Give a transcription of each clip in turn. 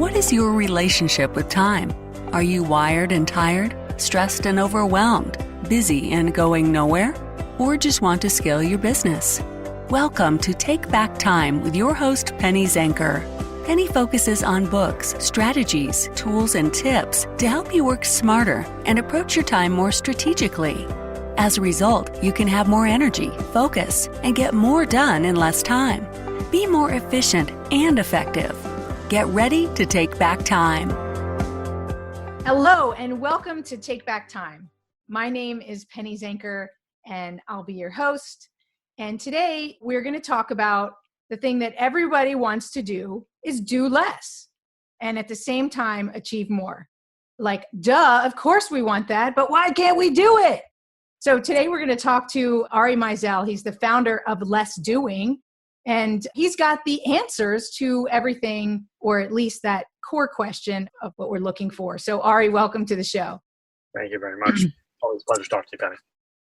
What is your relationship with time? Are you wired and tired, stressed and overwhelmed, busy and going nowhere? Or just want to scale your business? Welcome to Take Back Time with your host, Penny Zenker. Penny focuses on books, strategies, tools, and tips to help you work smarter and approach your time more strategically. As a result, you can have more energy, focus, and get more done in less time. Be more efficient and effective. Get ready to take back time. Hello, and welcome to Take Back Time. My name is Penny Zenker, and I'll be your host. And today we're going to talk about the thing that everybody wants to do is do less and at the same time achieve more. Like, duh, of course we want that, but why can't we do it? So today we're going to talk to Ari Meisel. He's the founder of Less Doing, and he's got the answers to everything, or at least that core question of what we're looking for. So Ari, welcome to the show. Thank you very much. Always a pleasure to talk to you, Penny.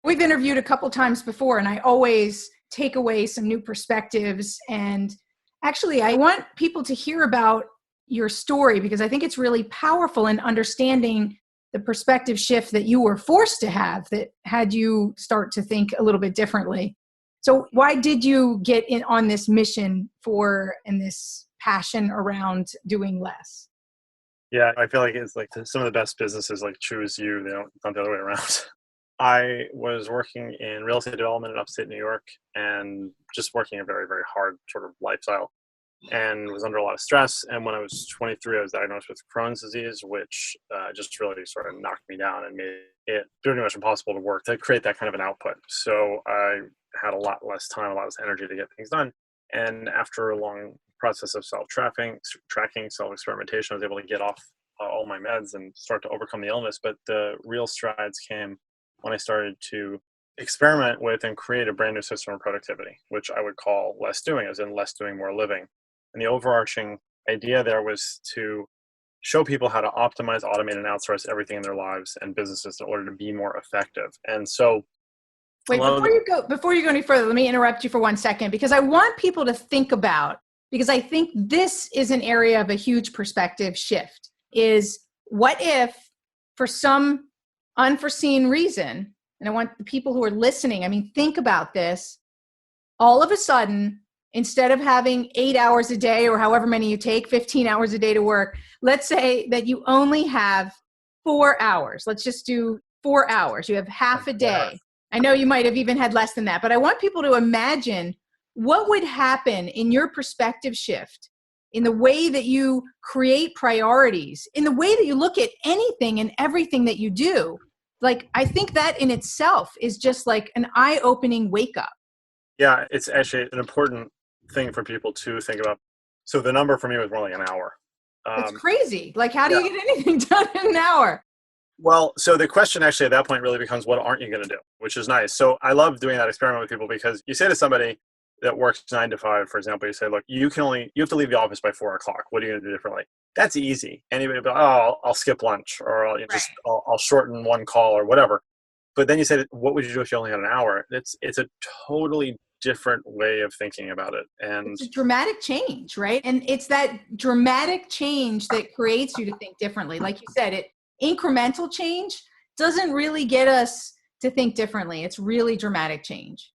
We've interviewed a couple times before, and I always take away some new perspectives. And actually, I want people to hear about your story because I think it's really powerful in understanding the perspective shift that you were forced to have that had you start to think a little bit differently. So why did you get in on this mission and this passion around doing less? Yeah, I feel like it's like some of the best businesses like choose you. They don't, not the other way around. I was working in real estate development in upstate New York and just working a very, very hard sort of lifestyle and was under a lot of stress. And when I was 23, I was diagnosed with Crohn's disease, which just really sort of knocked me down and made it pretty much impossible to work to create that kind of an output. So I had a lot less time, a lot less energy to get things done. And after a long process of self-tracking, self-experimentation, I was able to get off all my meds and start to overcome the illness. But the real strides came when I started to experiment with and create a brand new system of productivity, which I would call less doing, as in less doing, more living. And the overarching idea there was to show people how to optimize, automate, and outsource everything in their lives and businesses in order to be more effective. And so wait, before you go any further, let me interrupt you for 1 second, because I want people to think about, because I think this is an area of a huge perspective shift, is what if for some unforeseen reason, and I want the people who are listening, think about this, all of a sudden, instead of having 8 hours a day or however many you take, 15 hours a day to work, let's say that you only have 4 hours. Let's just do 4 hours. You have half a day. I know you might have even had less than that, but I want people to imagine what would happen in your perspective shift, in the way that you create priorities, in the way that you look at anything and everything that you do. Like, I think that in itself is just like an eye-opening wake up. Yeah, it's actually an important thing for people to think about. So the number for me was more like an hour. It's crazy. Like, how do you get anything done in an hour? Well, so the question actually at that point really becomes, what aren't you going to do? Which is nice. So I love doing that experiment with people because you say to somebody that works 9 to 5, for example, you say, look, you have to leave the office by 4 o'clock. What are you going to do differently? That's easy. Anybody will be like, oh, I'll skip lunch, or I'll shorten one call or whatever. But then you say, what would you do if you only had an hour? It's a totally different way of thinking about it. And it's a dramatic change, right? And it's that dramatic change that creates you to think differently. Like you said, incremental change doesn't really get us to think differently. It's really dramatic change.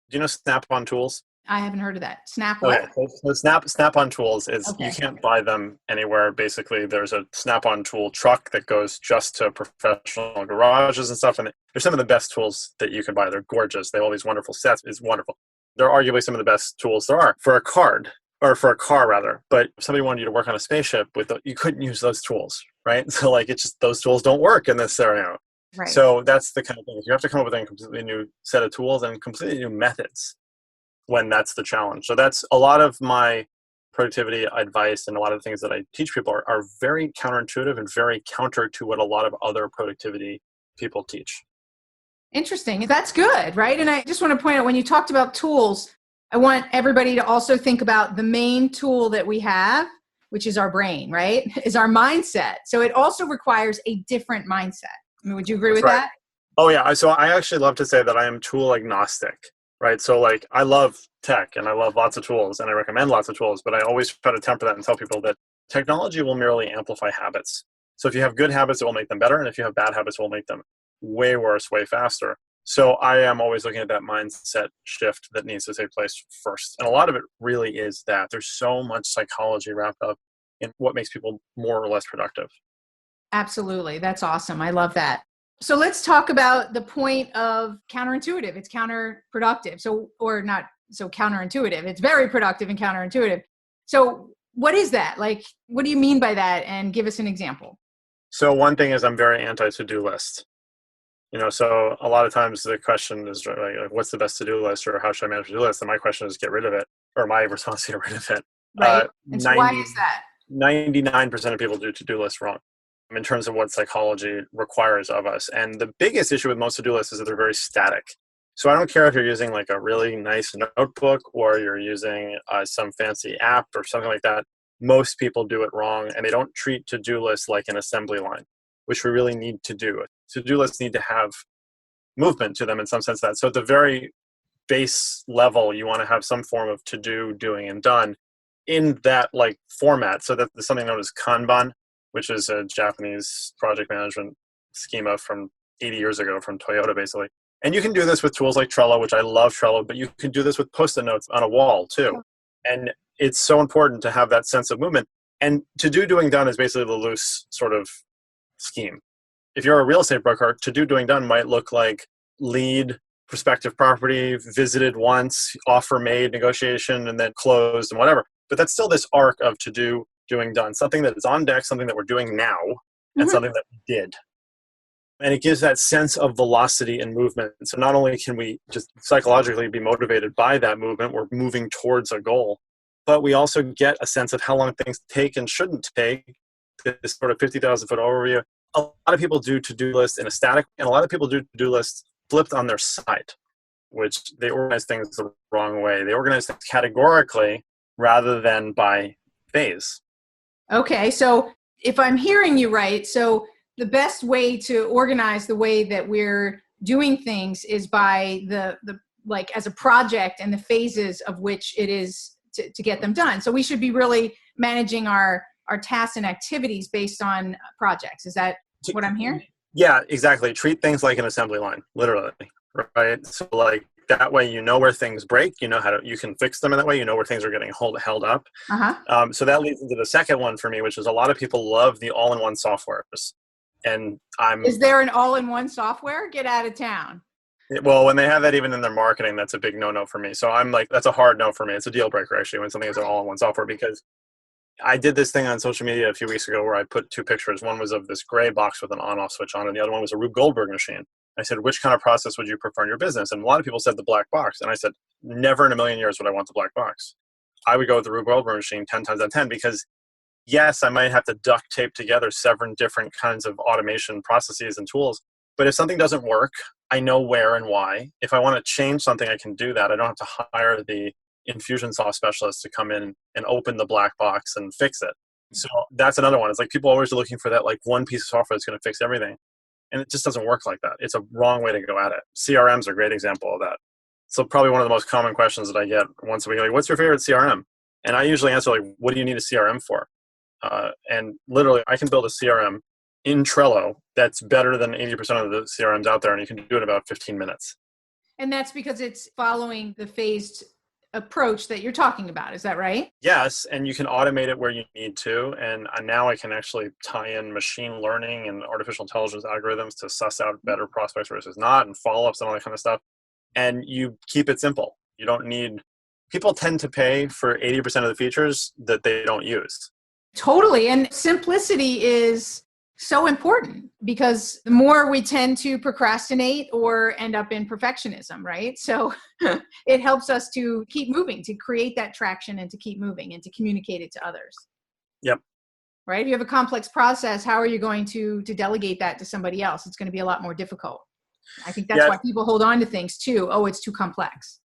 Do you know Snap-on tools? I haven't heard of that. What? So Snap-on tools is You can't buy them anywhere. Basically, there's a Snap-on tool truck that goes just to professional garages and stuff. And they're some of the best tools that you can buy. They're gorgeous. They have all these wonderful sets. It's wonderful. They're arguably some of the best tools there are for a car rather. But if somebody wanted you to work on a spaceship you couldn't use those tools, right? So those tools don't work in this scenario. Right. So that's the kind of thing. You have to come up with a completely new set of tools and completely new methods when that's the challenge. So that's a lot of my productivity advice, and a lot of the things that I teach people are very counterintuitive and very counter to what a lot of other productivity people teach. Interesting. That's good, right? And I just want to point out, when you talked about tools, I want everybody to also think about the main tool that we have, which is our brain, right? Is our mindset. So it also requires a different mindset. Would you agree with that? Oh yeah. So I actually love to say that I am tool agnostic, right? So I love tech and I love lots of tools and I recommend lots of tools, but I always try to temper that and tell people that Technology will merely amplify habits. So if you have good habits, it will make them better. And if you have bad habits, it will make them way worse, way faster. So I am always looking at that mindset shift that needs to take place first. And a lot of it really is that there's so much psychology wrapped up in what makes people more or less productive. Absolutely. That's awesome. I love that. So let's talk about the point of counterintuitive. It's counterproductive. So, or not so counterintuitive. It's very productive and counterintuitive. So what is that? Like, what do you mean by that? And give us an example. So one thing is I'm very anti-to-do list. So a lot of times the question is like, what's the best to-do list, or how should I manage a to-do list? And my question is get rid of it, or my response is get rid of it. Right. And so why is that? 99% of people do to-do lists wrong in terms of what psychology requires of us. And the biggest issue with most to-do lists is that they're very static. So I don't care if you're using like a really nice notebook or you're using some fancy app or something like that. Most people do it wrong, and they don't treat to-do lists like an assembly line, which we really need to do. To-do lists need to have movement to them in some sense. That so at the very base level, you want to have some form of to-do, doing, and done in that like format. So that there's something known as Kanban, which is a Japanese project management schema from 80 years ago from Toyota, basically. And you can do this with tools like Trello, which I love Trello, but you can do this with Post-it notes on a wall too. And it's so important to have that sense of movement. And to-do, doing, done is basically the loose sort of scheme. If you're a real estate broker, to-do, doing, done might look like lead, prospective property, visited once, offer made, negotiation, and then closed and whatever. But that's still this arc of to-do, doing, done, something that is on deck, something that we're doing now, and something that we did. And it gives that sense of velocity and movement. So not only can we just psychologically be motivated by that movement, we're moving towards a goal, but we also get a sense of how long things take and shouldn't take, this sort of 50,000 foot overview. A lot of people do to-do lists in a static, and a lot of people do to-do lists flipped on their side, which they organize things the wrong way. They organize things categorically rather than by phase. Okay, so if I'm hearing you right, so the best way to organize the way that we're doing things is by the like as a project and the phases of which it is to get them done. So we should be really managing our tasks and activities based on projects. Is that what I'm hearing? Yeah, exactly. Treat things like an assembly line, literally, right? So like that way, you know where things break, you know you can fix them in that way, you know where things are getting held up. So that leads into the second one for me, which is a lot of people love the all-in-one softwares. And is there an all-in-one software? Get out of town. Well, when they have that even in their marketing, that's a big no-no for me. So I'm like, that's a hard no for me. It's a deal breaker actually when something is an all-in-one software, because I did this thing on social media a few weeks ago where I put two pictures. One was of this gray box with an on-off switch on, and the other one was a Rube Goldberg machine. I said, which kind of process would you prefer in your business? And a lot of people said the black box. And I said, never in a million years would I want the black box. I would go with the Rube Goldberg machine 10 times out of 10, because yes, I might have to duct tape together 7 different kinds of automation processes and tools. But if something doesn't work, I know where and why. If I want to change something, I can do that. I don't have to hire the Infusionsoft specialist to come in and open the black box and fix it. So that's another one. It's like people always are looking for that like one piece of software that's going to fix everything. And it just doesn't work like that. It's a wrong way to go at it. CRMs are a great example of that. So probably one of the most common questions that I get once a week, like, what's your favorite CRM? And I usually answer like, what do you need a CRM for? And literally I can build a CRM in Trello that's better than 80% of the CRMs out there. And you can do it in about 15 minutes. And that's because it's following the phased approach that you're talking about. Is that right? Yes. And you can automate it where you need to. And now I can actually tie in machine learning and artificial intelligence algorithms to suss out better prospects versus not, and follow-ups and all that kind of stuff. And you keep it simple. You don't need, people tend to pay for 80% of the features that they don't use. Totally. And simplicity is so important, because the more we tend to procrastinate or end up in perfectionism, right? So it helps us to keep moving, to create that traction and to keep moving and to communicate it to others. Yep. Right? If you have a complex process, how are you going to delegate that to somebody else? It's going to be a lot more difficult. I think that's why people hold on to things too. Oh, it's too complex.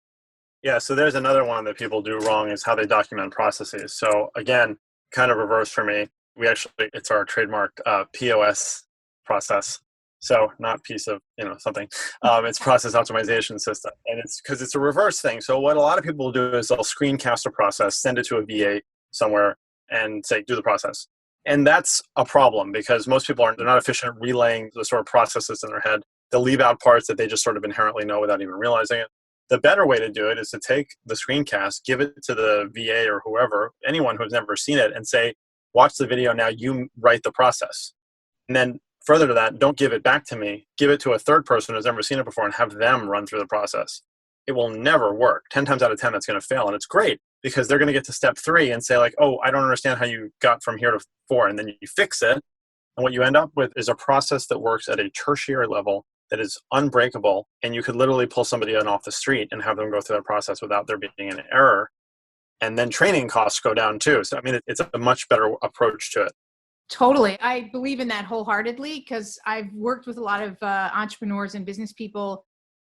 Yeah. So there's another one that people do wrong, is how they document processes. So again, kind of reverse for me. It's our trademark POS process. So not piece of, something. It's process optimization system. And it's because it's a reverse thing. So what a lot of people will do is they'll screencast a process, send it to a VA somewhere, and say, do the process. And that's a problem because most people they're not efficient at relaying the sort of processes in their head. They'll leave out parts that they just sort of inherently know without even realizing it. The better way to do it is to take the screencast, give it to the VA or whoever, anyone who's never seen it, and say, watch the video now, you write the process. And then further to that, don't give it back to me. Give it to a third person who's never seen it before and have them run through the process. It will never work. 10 times out of 10, that's going to fail. And it's great because they're going to get to step 3 and say like, oh, I don't understand how you got from here to 4. And then you fix it. And what you end up with is a process that works at a tertiary level that is unbreakable. And you could literally pull somebody in off the street and have them go through that process without there being an error. And then training costs go down too. So, I mean, it's a much better approach to it. Totally. I believe in that wholeheartedly because I've worked with a lot of entrepreneurs and business people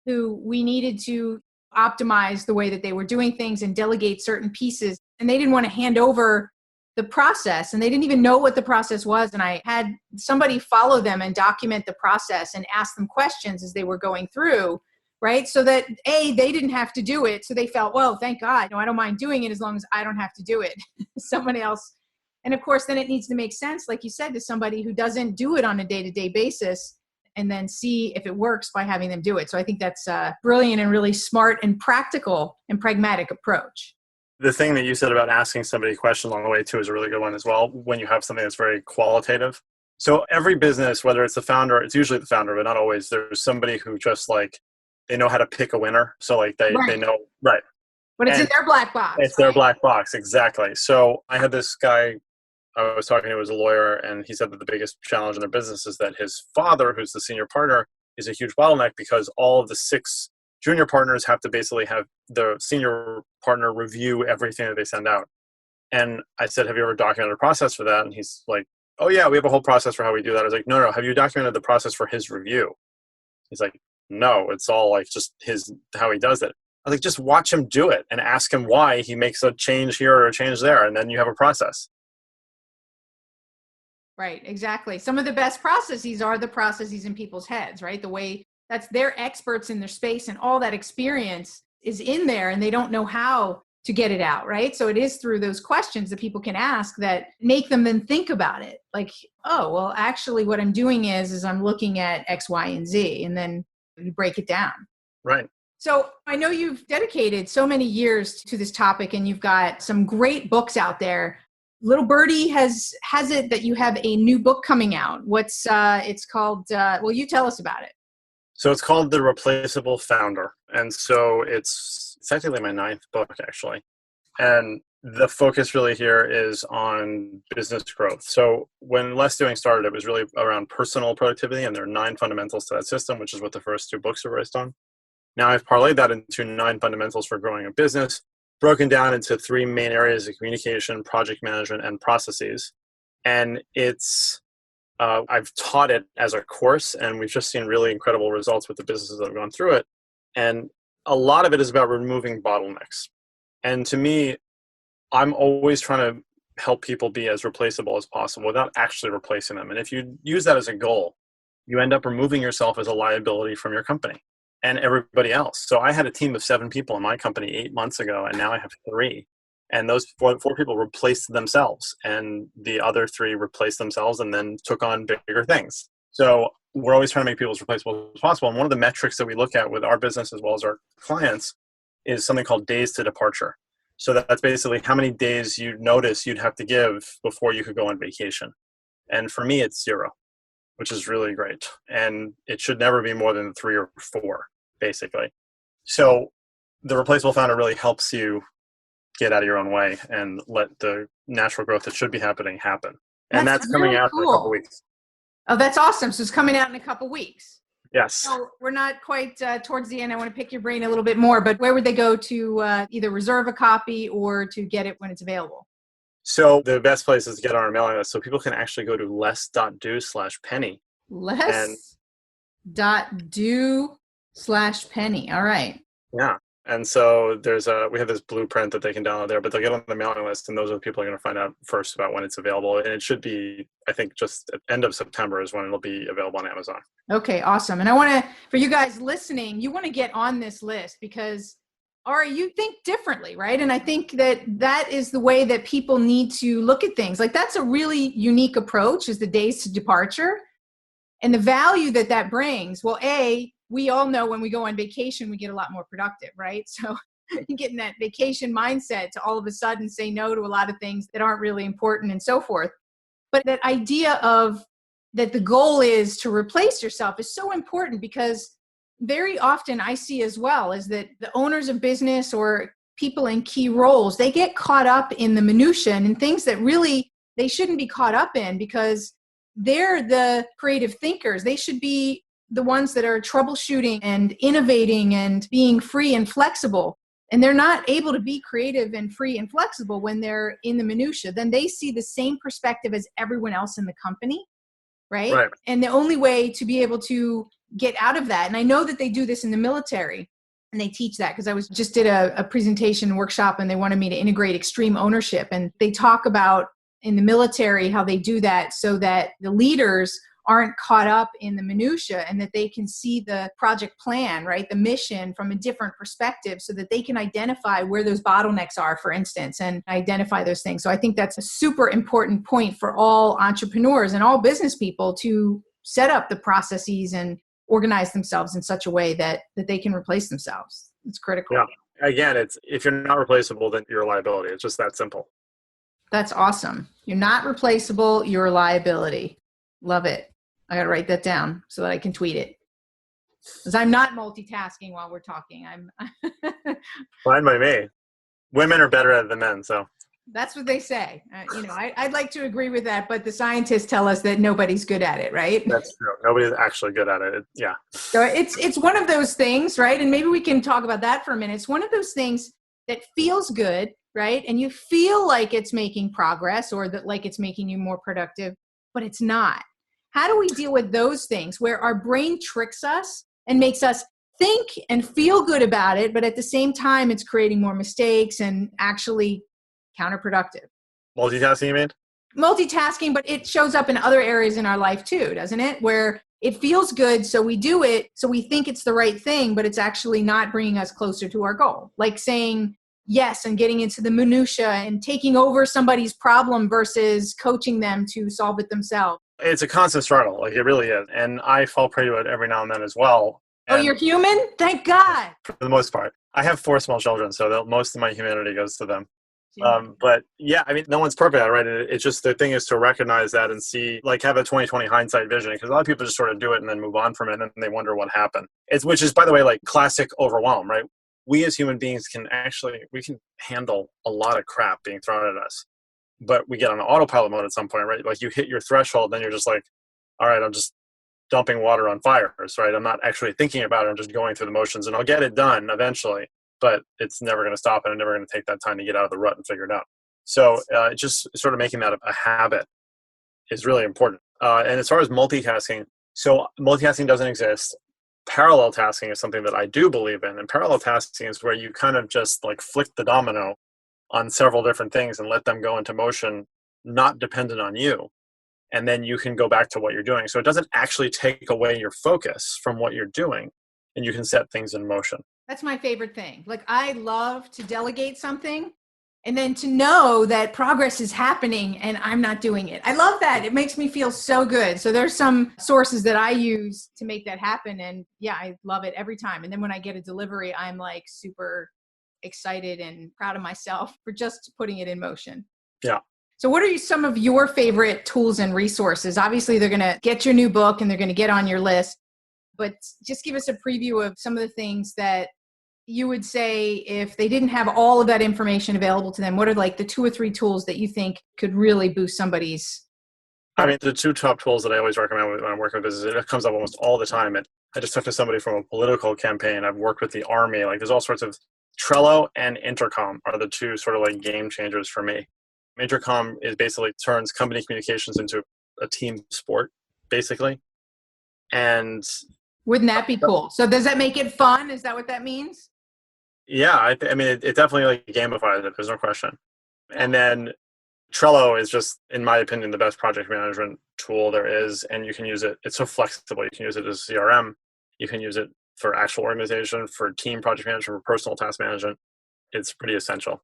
who we needed to optimize the way that they were doing things and delegate certain pieces. And they didn't want to hand over the process and they didn't even know what the process was. And I had somebody follow them and document the process and ask them questions as they were going through, right? So that they didn't have to do it. So they felt, well, thank God, no, I don't mind doing it as long as I don't have to do it. Someone else. And of course, then it needs to make sense, like you said, to somebody who doesn't do it on a day-to-day basis and then see if it works by having them do it. So I think that's a brilliant and really smart and practical and pragmatic approach. The thing that you said about asking somebody a question along the way too is a really good one as well, when you have something that's very qualitative. So every business, whether it's the founder, it's usually the founder, but not always, there's somebody who just like, they know how to pick a winner. So like they know, right. But it's in their black box. It's their black box, exactly. So I had this guy I was talking to, who was a lawyer, and he said that the biggest challenge in their business is that his father, who's the senior partner, is a huge bottleneck because all of the 6 junior partners have to basically have the senior partner review everything that they send out. And I said, have you ever documented a process for that? And he's like, oh yeah, we have a whole process for how we do that. I was like, no, have you documented the process for his review? He's like, no, it's all like just how he does it. I was like, just watch him do it and ask him why he makes a change here or a change there. And then you have a process. Right, exactly. Some of the best processes are the processes in people's heads, right? The way that's they're experts in their space and all that experience is in there and they don't know how to get it out, right? So it is through those questions that people can ask that make them then think about it. Like, oh, well, actually what I'm doing is I'm looking at X, Y, and Z, and then you break it down. Right. So I know you've dedicated so many years to this topic and you've got some great books out there. Little Birdie has it that you have a new book coming out. What's it's called? Well, you tell us about it. So it's called The Replaceable Founder. And so it's technically my 9th book, actually. And the focus really here is on business growth. So when Less Doing started, it was really around personal productivity, and there are 9 fundamentals to that system, which is what the first 2 books are based on. Now I've parlayed that into 9 fundamentals for growing a business, broken down into 3 main areas of communication, project management, and processes. And it's I've taught it as a course, and we've just seen really incredible results with the businesses that have gone through it. And a lot of it is about removing bottlenecks. And to me, I'm always trying to help people be as replaceable as possible without actually replacing them. And if you use that as a goal, you end up removing yourself as a liability from your company and everybody else. So I had a team of 7 people in my company 8 months ago, and now I have 3. And those 4 people replaced themselves, and the other 3 replaced themselves and then took on bigger things. So we're always trying to make people as replaceable as possible. And one of the metrics that we look at with our business as well as our clients is something called days to departure. So that's basically how many days you notice you'd have to give before you could go on vacation. And for me, it's 0, which is really great. And it should never be more than 3 or 4, basically. So the Replaceable Founder really helps you get out of your own way and let the natural growth that should be happening happen. And that's coming out in a couple weeks. Oh, that's awesome. So it's coming out in a couple weeks. Yes. So we're not quite towards the end. I want to pick your brain a little bit more, but where would they go to either reserve a copy or to get it when it's available? So the best place is to get on our mailing list. So people can actually go to less.do/penny. Less.do/penny. All right. Yeah. And so we have this blueprint that they can download there, but they'll get on the mailing list, and those are the people who are going to find out first about when it's available. And it should be, I think, just at end of September is when it'll be available on Amazon. Okay, awesome. And I want to, for you guys listening, you want to get on this list because Ari, you think differently, right? And I think that that is the way that people need to look at things. Like that's a really unique approach, is the days to departure and the value that that brings. Well, we all know when we go on vacation, we get a lot more productive, right? So you get in that vacation mindset to all of a sudden say no to a lot of things that aren't really important and so forth. But that idea of that the goal is to replace yourself is so important, because very often I see as well is that the owners of business or people in key roles, they get caught up in the minutia and things that really they shouldn't be caught up in, because they're the creative thinkers. They should be the ones that are troubleshooting and innovating and being free and flexible. And they're not able to be creative and free and flexible when they're in the minutia. Then they see the same perspective as everyone else in the company, right? And the only way to be able to get out of that, and I know that they do this in the military, and they teach that, because I just did a presentation workshop and they wanted me to integrate extreme ownership. And they talk about in the military how they do that so that the leaders aren't caught up in the minutia, and that they can see the project plan, right? The mission from a different perspective, so that they can identify where those bottlenecks are, for instance, and identify those things. So I think that's a super important point for all entrepreneurs and all business people to set up the processes and organize themselves in such a way that they can replace themselves. It's critical. Yeah. Again, it's if you're not replaceable, then you're a liability. It's just that simple. That's awesome. You're not replaceable. You're a liability. Love it. I got to write that down so that I can tweet it. Because I'm not multitasking while we're talking. I'm Fine by me. Women are better at it than men, so. That's what they say. I'd like to agree with that, but the scientists tell us that nobody's good at it, right? That's true. Nobody's actually good at it. Yeah. So it's one of those things, right? And maybe we can talk about that for a minute. It's one of those things that feels good, right? And you feel like it's making progress, or that like it's making you more productive, but it's not. How do we deal with those things where our brain tricks us and makes us think and feel good about it, but at the same time, it's creating more mistakes and actually counterproductive? Multitasking, you mean? Multitasking, but it shows up in other areas in our life too, doesn't it? Where it feels good, so we do it, so we think it's the right thing, but it's actually not bringing us closer to our goal. Like saying yes and getting into the minutia and taking over somebody's problem versus coaching them to solve it themselves. It's a constant struggle. Like it really is. And I fall prey to it every now and then as well. And you're human? Thank God. For the most part. I have 4 small children, so most of my humanity goes to them. But yeah, I mean, no one's perfect at it, right? It's just the thing is to recognize that and see, like, have a 20/20 hindsight vision, because a lot of people just sort of do it and then move on from it, and then they wonder what happened. Which is, by the way, like classic overwhelm, right? We as human beings we can handle a lot of crap being thrown at us, but we get on autopilot mode at some point, right? Like you hit your threshold, then you're just like, all right, I'm just dumping water on fires, right? I'm not actually thinking about it. I'm just going through the motions, and I'll get it done eventually. But it's never going to stop, and I'm never going to take that time to get out of the rut and figure it out. So just sort of making that a habit is really important. And as far as multitasking, so multitasking doesn't exist. Parallel tasking is something that I do believe in. And parallel tasking is where you kind of just like flick the domino on several different things and let them go into motion, not dependent on you. And then you can go back to what you're doing. So it doesn't actually take away your focus from what you're doing, and you can set things in motion. That's my favorite thing. Like I love to delegate something and then to know that progress is happening and I'm not doing it. I love that. It makes me feel so good. So there's some sources that I use to make that happen. And yeah, I love it every time. And then when I get a delivery, I'm like super excited and proud of myself for just putting it in motion. Yeah. So what are some of your favorite tools and resources? Obviously, they're going to get your new book and they're going to get on your list. But just give us a preview of some of the things that you would say if they didn't have all of that information available to them. What are like the 2 or 3 tools that you think could really boost somebody's? I mean, the 2 top tools that I always recommend when I'm working with business, it comes up almost all the time. I just talked to somebody from a political campaign. I've worked with the Army. Like there's all sorts of Trello and Intercom are the 2 sort of like game changers for me. Intercom is basically turns company communications into a team sport, basically. And wouldn't that be cool? So does that make it fun? Is that what that means? Yeah, I mean, it definitely like gamifies it. There's no question. And then Trello is just, in my opinion, the best project management tool there is, and you can use it. It's so flexible. You can use it as CRM. You can use it for actual organization, for team project management, for personal task management. it's pretty essential.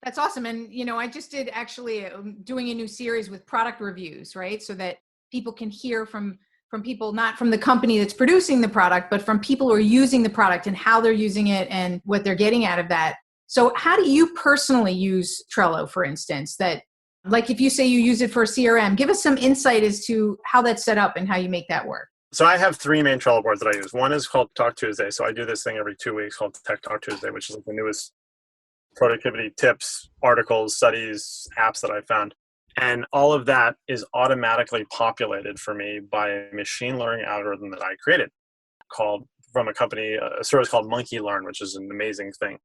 That's awesome. And, I just did actually doing a new series with product reviews, right? So that people can hear from people, not from the company that's producing the product, but from people who are using the product and how they're using it and what they're getting out of that. So how do you personally use Trello, for instance, that like if you say you use it for CRM, give us some insight as to how that's set up and how you make that work. So I have 3 main Trello boards that I use. One is called Talk Tuesday. So I do this thing every 2 weeks called Tech Talk Tuesday, which is like the newest productivity tips, articles, studies, apps that I found. And all of that is automatically populated for me by a machine learning algorithm that I created from a company, a service called Monkey Learn, which is an amazing thing.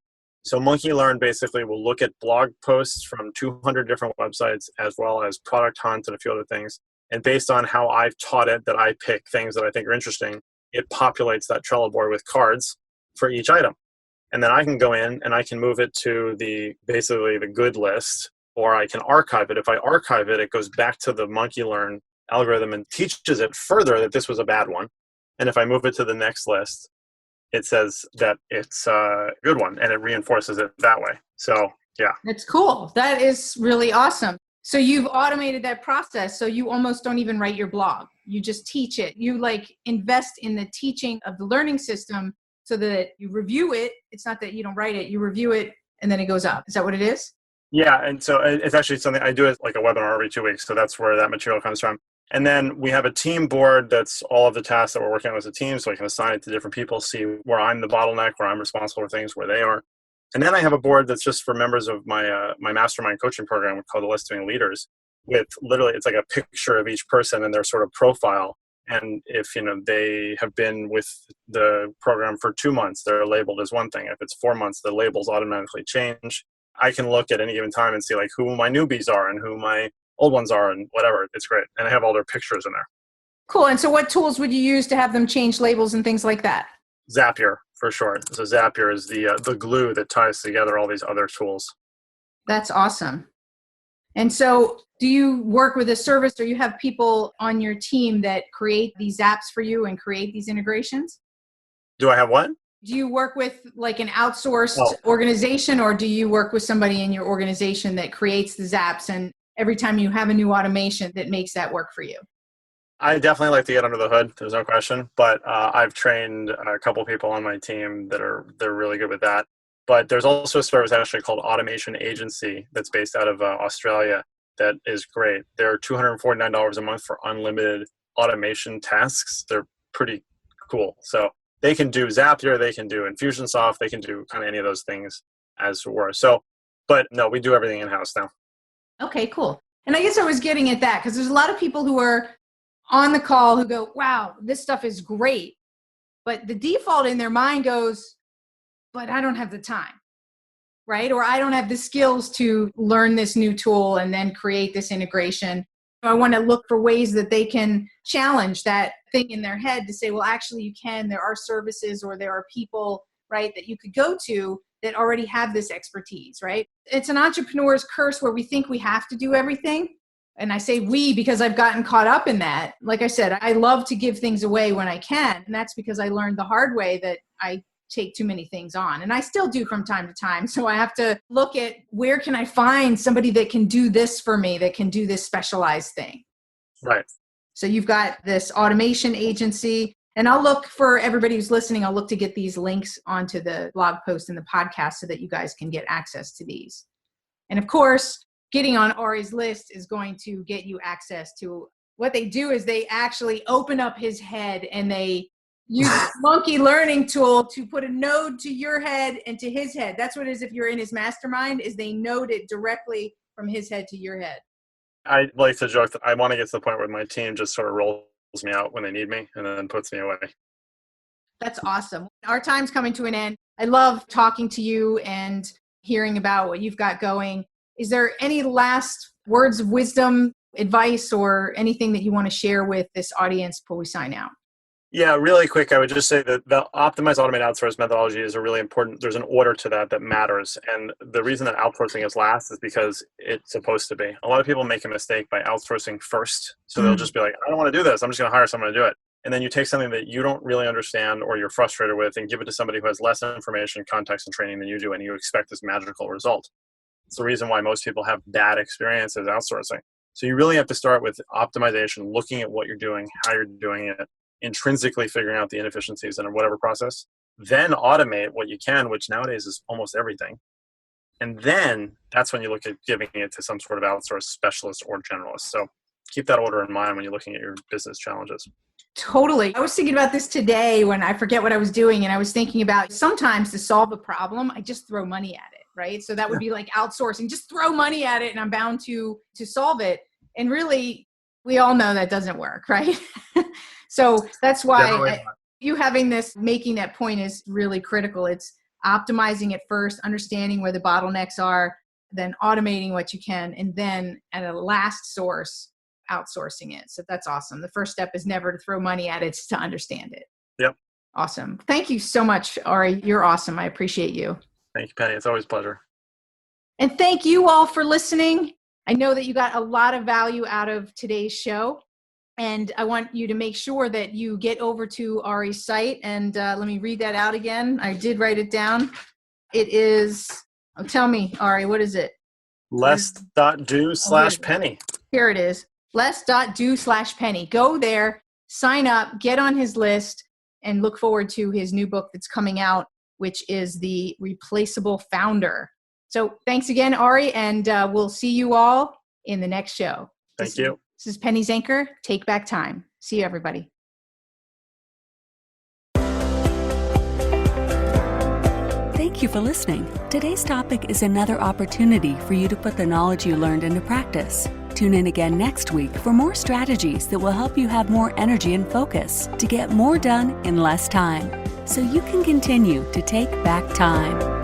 So Monkey Learn basically will look at blog posts from 200 different websites, as well as Product Hunt and a few other things. And based on how I've taught it that I pick things that I think are interesting, it populates that Trello board with cards for each item. And then I can go in and I can move it to basically the good list, or I can archive it. If I archive it, it goes back to the Monkey Learn algorithm and teaches it further that this was a bad one. And if I move it to the next list, it says that it's a good one, and it reinforces it that way. So, yeah. That's cool. That is really awesome. So you've automated that process. So you almost don't even write your blog. You just teach it. You invest in the teaching of the learning system so that you review it. It's not that you don't write it. You review it and then it goes up. Is that what it is? Yeah. And so it's actually something I do, it like a webinar every 2 weeks. So that's where that material comes from. And then we have a team board that's all of the tasks that we're working on as a team. So I can assign it to different people, see where I'm the bottleneck, where I'm responsible for things, where they are. And then I have a board that's just for members of my mastermind coaching program called the Listing Leaders, with literally, it's like a picture of each person and their sort of profile. And if, they have been with the program for 2 months, they're labeled as one thing. If it's 4 months, the labels automatically change. I can look at any given time and see who my newbies are and who my old ones are and whatever. It's great. And I have all their pictures in there. Cool. And so what tools would you use to have them change labels and things like that? Zapier, for sure. So Zapier is the glue that ties together all these other tools. That's awesome. And so do you work with a service, or you have people on your team that create these apps for you and create these integrations? Do I have what? Do you work with an outsourced organization, or do you work with somebody in your organization that creates the apps, and every time you have a new automation that makes that work for you? I definitely like to get under the hood. There's no question. But I've trained a couple people on my team they're really good with that. But there's also a service actually called Automation Agency that's based out of Australia that is great. They're $249 a month for unlimited automation tasks. They're pretty cool. So they can do Zapier, they can do Infusionsoft, they can do kind of any of those things as it were. So, but no, we do everything in-house now. Okay, cool. And I guess I was getting at that because there's a lot of people who are on the call who go, wow, this stuff is great. But the default in their mind goes, but I don't have the time, right? Or I don't have the skills to learn this new tool and then create this integration. I want to look for ways that they can challenge that thing in their head to say, well, actually you can. There are services or there are people, right, that you could go to that already have this expertise, right? It's an entrepreneur's curse where we think we have to do everything. And I say we because I've gotten caught up in that. Like I said, I love to give things away when I can. And that's because I learned the hard way that I take too many things on. And I still do from time to time. So I have to look at where can I find somebody that can do this for me, that can do this specialized thing. Right. So you've got this automation agency. And I'll look for everybody who's listening, I'll look to get these links onto the blog post and the podcast so that you guys can get access to these. And of course, getting on Ari's list is going to get you access to what they do is they actually open up his head and they use a monkey learning tool to put a node to your head and to his head. That's what it is if you're in his mastermind, is they node it directly from his head to your head. I like to joke that I want to get to the point where my team just sort of rolls me out when they need me and then puts me away. That's awesome. Our time's coming to an end. I love talking to you and hearing about what you've got going. Is there any last words of wisdom, advice, or anything that you want to share with this audience before we sign out? Yeah, really quick, I would just say that the optimize, automate, outsource methodology is a really important, there's an order to that matters. And the reason that outsourcing is last is because it's supposed to be. A lot of people make a mistake by outsourcing first. So they'll just be like, I don't want to do this. I'm just going to hire someone to do it. and then you take something that you don't really understand or you're frustrated with and give it to somebody who has less information, context, and training than you do, and you expect this magical result. It's the reason why most people have bad experiences outsourcing. So you really have to start with optimization, looking at what you're doing, how you're doing it, intrinsically figuring out the inefficiencies in whatever process, then automate what you can, which nowadays is almost everything. And then that's when you look at giving it to some sort of outsource specialist or generalist. So keep that order in mind when you're looking at your business challenges. Totally. I was thinking about this today when I forget what I was doing, and I was thinking about sometimes to solve a problem, I just throw money at it, right? So that would be like outsourcing, just throw money at it and I'm bound to solve it. And really, we all know that doesn't work, right? So that's why you having this, making that point is really critical. It's optimizing it first, understanding where the bottlenecks are, then automating what you can, and then at a last source, outsourcing it. So that's awesome. The first step is never to throw money at it, it's to understand it. Yep. Awesome. Thank you so much, Ari. You're awesome. I appreciate you. Thank you, Penny. It's always a pleasure. And thank you all for listening. I know that you got a lot of value out of today's show. And I want you to make sure that you get over to Ari's site. And let me read that out again. I did write it down. It is, tell me, Ari, what is it? Less.do/penny. Here it is. Less.do/penny. Go there, sign up, get on his list, and look forward to his new book that's coming out, which is The Replaceable Founder. So thanks again, Ari, and we'll see you all in the next show. Thank you. This is Penny Zenker. Take Back Time. See you, everybody. Thank you for listening. Today's topic is another opportunity for you to put the knowledge you learned into practice. Tune in again next week for more strategies that will help you have more energy and focus to get more done in less time, so you can continue to take back time.